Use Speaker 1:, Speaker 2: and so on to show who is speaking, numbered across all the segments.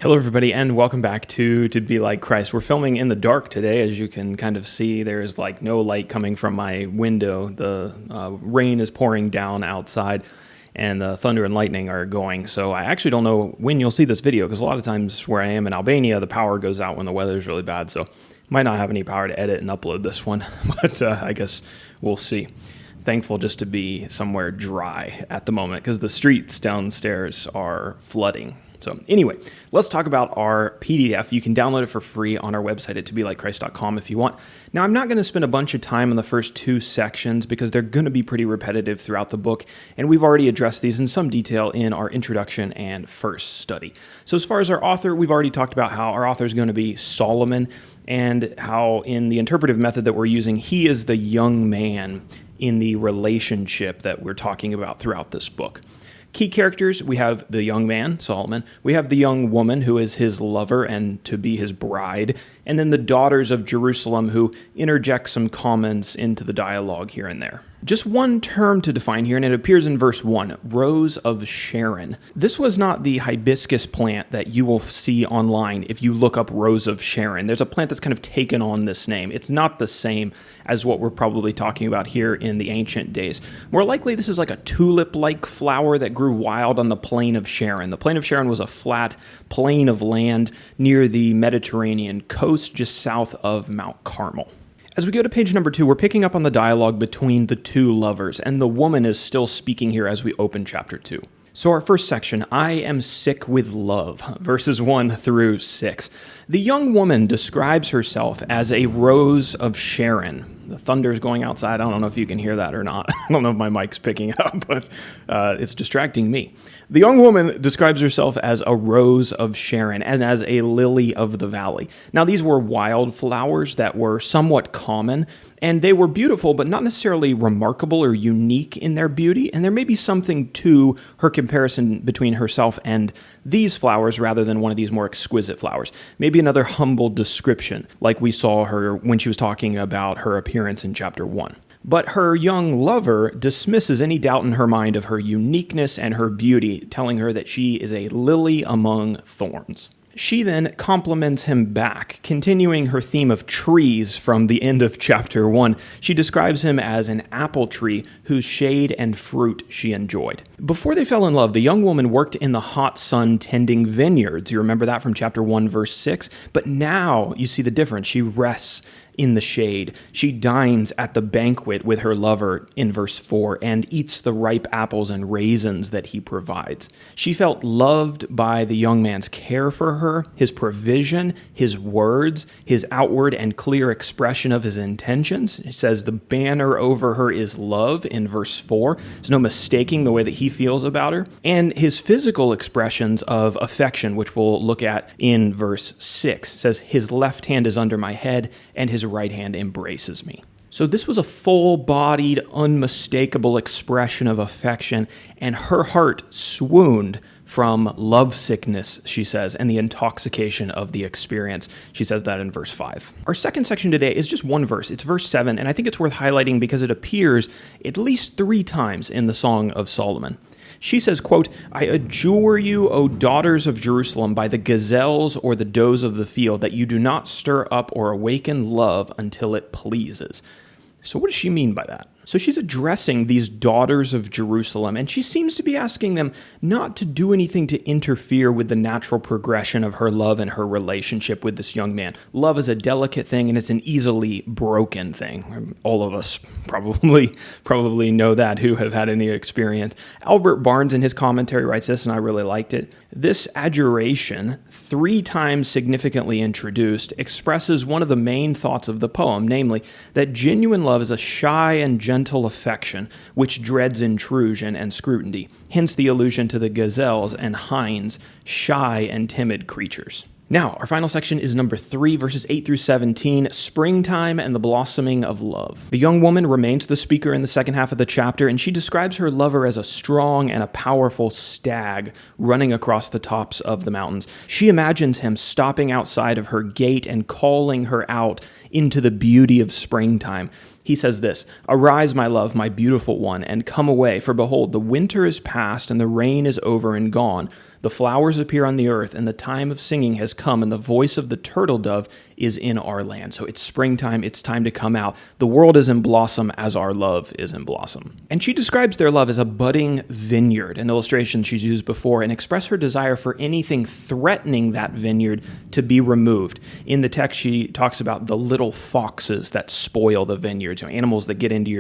Speaker 1: Hello, everybody, and welcome back to Be Like Christ. We're filming in the dark today. As you can kind of see, there's like no light coming from my window. The rain is pouring down outside, and the thunder and lightning are going. So I actually don't know when you'll see this video, because a lot of times where I am in Albania, the power goes out when the weather is really bad. So might not have any power to edit and upload this one, but I guess we'll see. Thankful just to be somewhere dry at the moment, because the streets downstairs are flooding. So anyway, let's talk about our PDF. You can download it for free on our website at tobelikechrist.com if you want. Now, I'm not going to spend a bunch of time on the first two sections because they're going to be pretty repetitive throughout the book, and we've already addressed these in some detail in our introduction and first study. So as far as our author, we've already talked about how our author is going to be Solomon, and how in the interpretive method that we're using, he is the young man in the relationship that we're talking about throughout this book. Key characters, we have the young man, Solomon. We have the young woman, who is his lover and to be his bride. And then the daughters of Jerusalem, who interject some comments into the dialogue here and there. Just one term to define here, and it appears in verse 1, Rose of Sharon. This was not the hibiscus plant that you will see online if you look up Rose of Sharon. There's a plant that's kind of taken on this name. It's not the same as what we're probably talking about here in the ancient days. More likely, this is like a tulip-like flower that grew wild on the plain of Sharon. The plain of Sharon was a flat plain of land near the Mediterranean coast, just south of Mount Carmel. As we go to page number 2, we're picking up on the dialogue between the two lovers, and the woman is still speaking here as we open chapter 2. So our first section, I am sick with love, verses 1 through 6. The young woman describes herself as a rose of Sharon. The thunder's going outside. I don't know if you can hear that or not. I don't know if my mic's picking it up, but it's distracting me. The young woman describes herself as a rose of Sharon and as a lily of the valley. Now, these were wildflowers that were somewhat common, and they were beautiful, but not necessarily remarkable or unique in their beauty. And there may be something to her comparison between herself and these flowers rather than one of these more exquisite flowers. Maybe another humble description, like we saw her when she was talking about her appearance in chapter 1. But her young lover dismisses any doubt in her mind of her uniqueness and her beauty, telling her that she is a lily among thorns. She then compliments him back, continuing her theme of trees from the end of chapter 1. She describes him as an apple tree whose shade and fruit she enjoyed. Before they fell in love, the young woman worked in the hot sun tending vineyards. You remember that from chapter 1, verse 6? But now you see the difference. She rests in the shade. She dines at the banquet with her lover in verse 4 and eats the ripe apples and raisins that he provides. She felt loved by the young man's care for her, his provision, his words, his outward and clear expression of his intentions. It says the banner over her is love in verse 4. There's no mistaking the way that he feels about her. And his physical expressions of affection, which we'll look at in verse 6. It says his left hand is under my head and his right hand embraces me. So this was a full-bodied, unmistakable expression of affection, and her heart swooned from lovesickness, she says, and the intoxication of the experience. She says that in verse 5. Our second section today is just one verse. It's verse 7, and I think it's worth highlighting because it appears at least 3 times in the Song of Solomon. She says, quote, I adjure you, O daughters of Jerusalem, by the gazelles or the does of the field, that you do not stir up or awaken love until it pleases. So what does she mean by that? So she's addressing these daughters of Jerusalem, and she seems to be asking them not to do anything to interfere with the natural progression of her love and her relationship with this young man. Love is a delicate thing, and it's an easily broken thing. All of us probably know that who have had any experience. Albert Barnes in his commentary writes this, and I really liked it. This adjuration, 3 times significantly introduced, expresses one of the main thoughts of the poem, namely that genuine love is a shy and gentle affection which dreads intrusion and scrutiny, hence the allusion to the gazelles and hinds, shy and timid creatures. Now, our final section is number 3, verses 8 through 17, springtime and the blossoming of love. The young woman remains the speaker in the second half of the chapter, and she describes her lover as a strong and a powerful stag running across the tops of the mountains. She imagines him stopping outside of her gate and calling her out into the beauty of springtime. He says this, "Arise, my love, my beautiful one, and come away, for behold, the winter is past, and the rain is over and gone. The flowers appear on the earth, and the time of singing has come, and the voice of the turtle dove is in our land." So it's springtime, it's time to come out. The world is in blossom as our love is in blossom. And she describes their love as a budding vineyard, an illustration she's used before, and express her desire for anything threatening that vineyard to be removed. In the text, she talks about the little foxes that spoil the vineyard, so animals that get into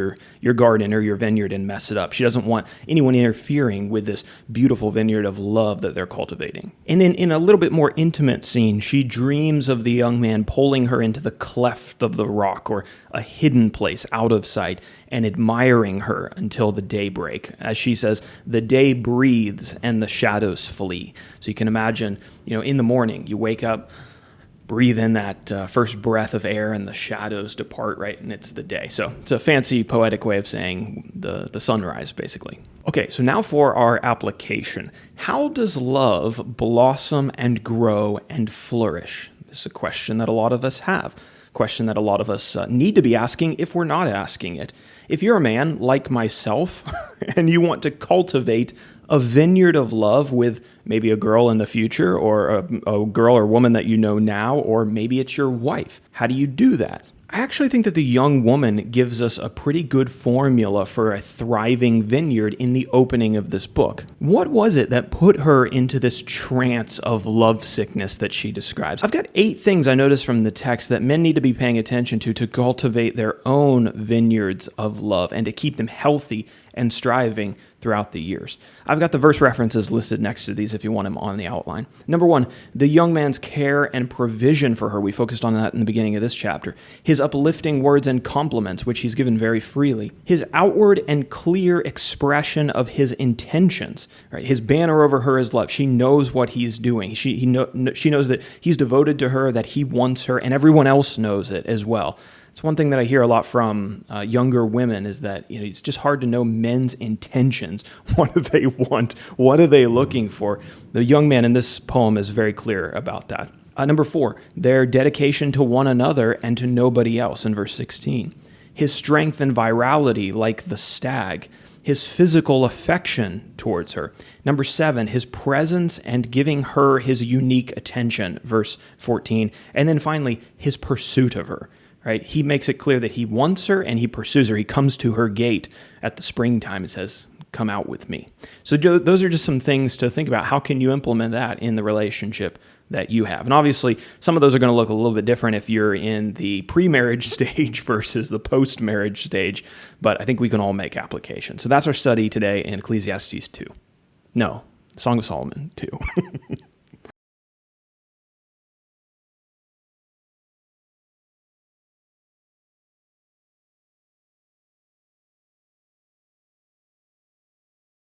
Speaker 1: your garden or your vineyard and mess it up. She doesn't want anyone interfering with this beautiful vineyard of love that they're cultivating. And then in a little bit more intimate scene, she dreams of the young man pulling her into the cleft of the rock or a hidden place out of sight and admiring her until the daybreak. As she says, the day breathes and the shadows flee. So you can imagine, in the morning, you wake up, breathe in that first breath of air and the shadows depart, right? And it's the day. So it's a fancy poetic way of saying the sunrise, basically. Okay, so now for our application. How does love blossom and grow and flourish? This is a question that a lot of us have. A question that a lot of us need to be asking if we're not asking it. If you're a man like myself and you want to cultivate a vineyard of love with maybe a girl in the future or a girl or woman that you know now, or maybe it's your wife, how do you do that? I actually think that the young woman gives us a pretty good formula for a thriving vineyard in the opening of this book. What was it that put her into this trance of lovesickness that she describes? I've got 8 things I noticed from the text that men need to be paying attention to cultivate their own vineyards of love and to keep them healthy and striving throughout the years. I've got the verse references listed next to these if you want them on the outline. Number 1, the young man's care and provision for her. We focused on that in the beginning of this chapter. His uplifting words and compliments, which he's given very freely. His outward and clear expression of his intentions. Right? His banner over her is love. She knows what he's doing. She knows that he's devoted to her, that he wants her, and everyone else knows it as well. It's one thing that I hear a lot from younger women is that it's just hard to know men's intentions. What do they want? What are they looking for? The young man in this poem is very clear about that. Number 4, their dedication to one another and to nobody else in verse 16. His strength and virality like the stag. His physical affection towards her. Number 7, his presence and giving her his unique attention, verse 14. And then finally, his pursuit of her. Right? He makes it clear that he wants her and he pursues her. He comes to her gate at the springtime and says, "Come out with me." So those are just some things to think about. How can you implement that in the relationship that you have? And obviously, some of those are going to look a little bit different if you're in the pre-marriage stage versus the post-marriage stage, but I think we can all make applications. So that's our study today in Ecclesiastes 2. No, Song of Solomon 2.